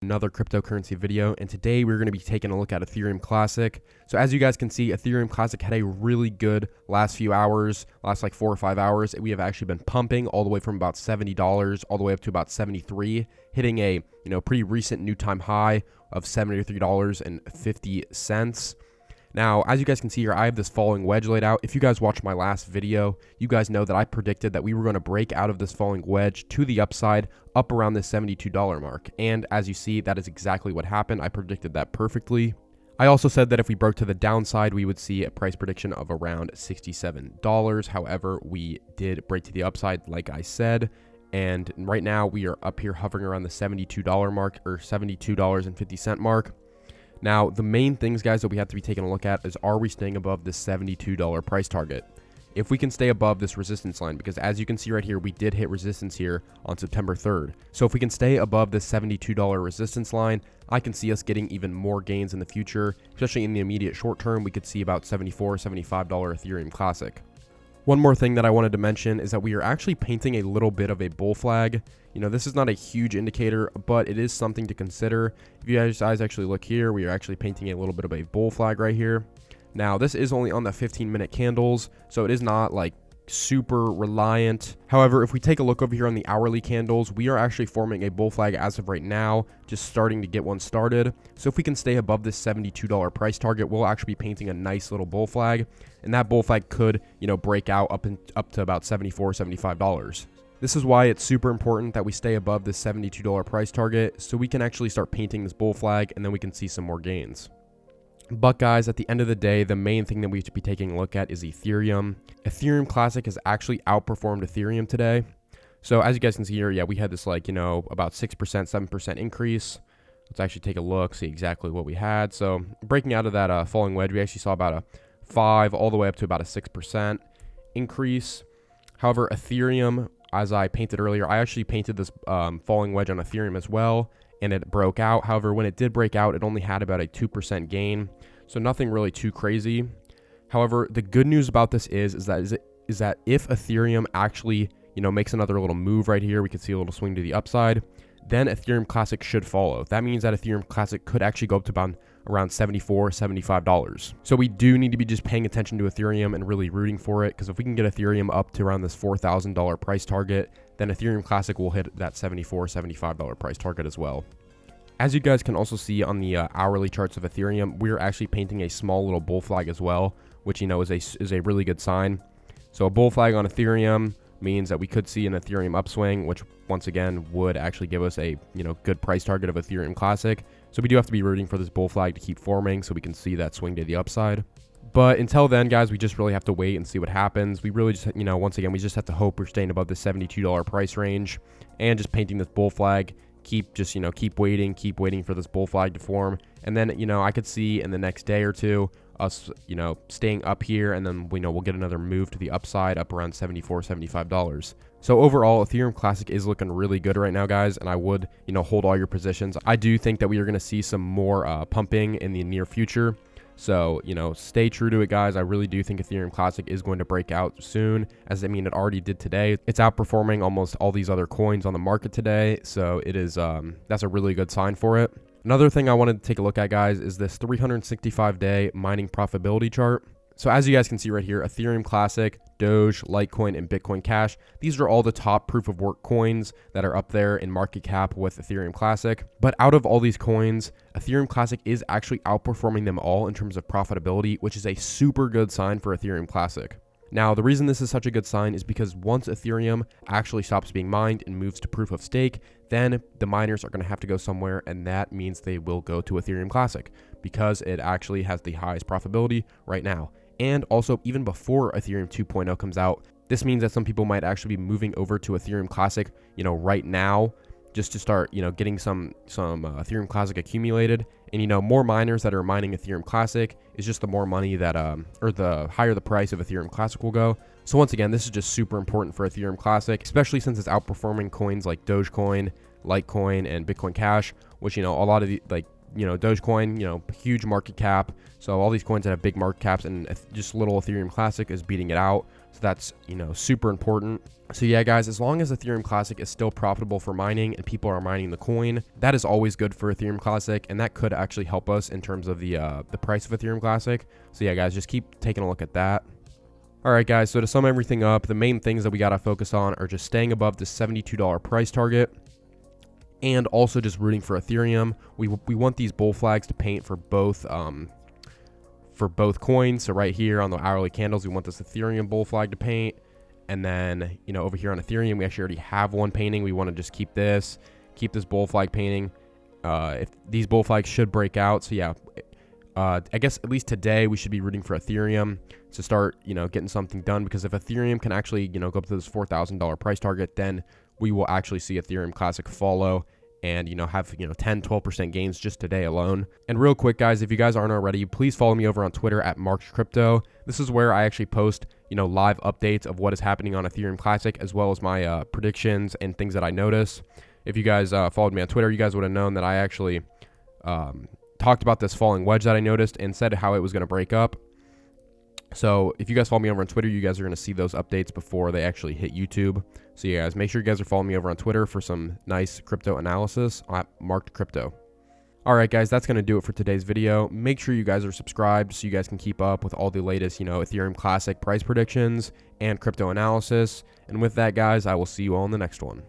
Another cryptocurrency video, and today we're going to be taking a look at Ethereum Classic. So as you guys can see, Ethereum Classic had a really good last few hours, last like 4 or 5 hours. We have actually been pumping all the way from about $70 all the way up to about $73, hitting a pretty recent new time high of $73.50. Now, as you guys can see here, I have this falling wedge laid out. If you guys watched my last video, you guys know that I predicted that we were going to break out of this falling wedge to the upside up around the $72 mark. And as you see, that is exactly what happened. I predicted that perfectly. I also said that if we broke to the downside, we would see a price prediction of around $67. However, we did break to the upside, like I said. And right now, we are up here hovering around the $72 mark, or $72.50 mark. Now, the main things, guys, that we have to be taking a look at is, are we staying above the $72 price target? If we can stay above this resistance line, because as you can see right here, we did hit resistance here on September 3rd. So if we can stay above the $72 resistance line, I can see us getting even more gains in the future, especially in the immediate short term. We could see about $74, $75 Ethereum Classic. One more thing that I wanted to mention is that we are actually painting a little bit of a bull flag. This is not a huge indicator, but it is something to consider. If you guys actually look here, we are actually painting a little bit of a bull flag right here. Now, this is only on the 15-minute candles, so it is not like super reliant. However, if we take a look over here on the hourly candles, we are actually forming a bull flag as of right now, just starting to get one started. So if we can stay above this $72 price target, we'll actually be painting a nice little bull flag, and that bull flag could, break out up to about $74, $75. This is why it's super important that we stay above this $72 price target, so we can actually start painting this bull flag, and then we can see some more gains. But guys, at the end of the day, the main thing that we should be taking a look at is Ethereum. Ethereum Classic has actually outperformed Ethereum today. So as you guys can see here, yeah, we had this about 6%, 7% increase. Let's actually take a look, see exactly what we had. So breaking out of that falling wedge, we actually saw about a 5 all the way up to about a 6% increase. However, Ethereum, as I painted earlier, I actually painted this falling wedge on Ethereum as well, and it broke out. However, when it did break out, it only had about a 2% gain, so nothing really too crazy. However, the good news about this is that if Ethereum actually makes another little move right here, we could see a little swing to the upside, then Ethereum Classic should follow. That means that Ethereum Classic could actually go up to about around $74, $75. So we do need to be just paying attention to Ethereum and really rooting for it, because if we can get Ethereum up to around this $4,000 price target, then Ethereum Classic will hit that $74, $75 price target as well. As you guys can also see on the hourly charts of Ethereum, we're actually painting a small little bull flag as well, which is a really good sign. So a bull flag on Ethereum means that we could see an Ethereum upswing, which once again would actually give us a good price target of Ethereum Classic. So we do have to be rooting for this bull flag to keep forming so we can see that swing to the upside. But until then, guys, we just really have to wait and see what happens. We really just, once again, we just have to hope we're staying above the $72 price range and just painting this bull flag. Keep waiting for this bull flag to form. And then, I could see in the next day or two us, staying up here, and then we'll get another move to the upside up around $74, $75. So overall, Ethereum Classic is looking really good right now, guys, and I would, hold all your positions. I do think that we are going to see some more pumping in the near future. So, stay true to it, guys. I really do think Ethereum Classic is going to break out soon, it already did today. It's outperforming almost all these other coins on the market today, so it is, that's a really good sign for it. Another thing I wanted to take a look at, guys, is this 365-day mining profitability chart. So as you guys can see right here, Ethereum Classic, Doge, Litecoin, and Bitcoin Cash, these are all the top proof of work coins that are up there in market cap with Ethereum Classic. But out of all these coins, Ethereum Classic is actually outperforming them all in terms of profitability, which is a super good sign for Ethereum Classic. Now, the reason this is such a good sign is because once Ethereum actually stops being mined and moves to proof of stake, then the miners are going to have to go somewhere, and that means they will go to Ethereum Classic because it actually has the highest profitability right now. And also, even before Ethereum 2.0 comes out, this means that some people might actually be moving over to Ethereum Classic, right now, just to start, getting some Ethereum Classic accumulated. And, more miners that are mining Ethereum Classic is just the more money that, or the higher the price of Ethereum Classic will go. So once again, this is just super important for Ethereum Classic, especially since it's outperforming coins like Dogecoin, Litecoin, and Bitcoin Cash, which, a lot of the, Dogecoin, huge market cap. So all these coins that have big market caps, and just little Ethereum Classic is beating it out. So that's, super important. So yeah, guys, as long as Ethereum Classic is still profitable for mining and people are mining the coin, that is always good for Ethereum Classic, and that could actually help us in terms of the price of Ethereum Classic. So yeah, guys, just keep taking a look at that. All right, guys, so to sum everything up, the main things that we got to focus on are just staying above the $72 price target and also just rooting for Ethereum. We want these bull flags to paint for both coins. So right here on the hourly candles, we want this Ethereum bull flag to paint. And then, over here on Ethereum, we actually already have one painting. We want to just keep this bull flag painting. If these bull flags should break out. So yeah, I guess at least today we should be rooting for Ethereum to start, getting something done, because if Ethereum can actually, go up to this $4,000 price target, then we will actually see Ethereum Classic follow and, have, 10, 12% gains just today alone. And real quick, guys, if you guys aren't already, please follow me over on Twitter at MarkedCrypto. This is where I actually post, live updates of what is happening on Ethereum Classic, as well as my predictions and things that I notice. If you guys followed me on Twitter, you guys would have known that I actually talked about this falling wedge that I noticed and said how it was going to break up. So if you guys follow me over on Twitter, you guys are going to see those updates before they actually hit YouTube. So yeah, guys, make sure you guys are following me over on Twitter for some nice crypto analysis at Marked Crypto. All right, guys, that's going to do it for today's video. Make sure you guys are subscribed so you guys can keep up with all the latest, Ethereum Classic price predictions and crypto analysis. And with that, guys, I will see you all in the next one.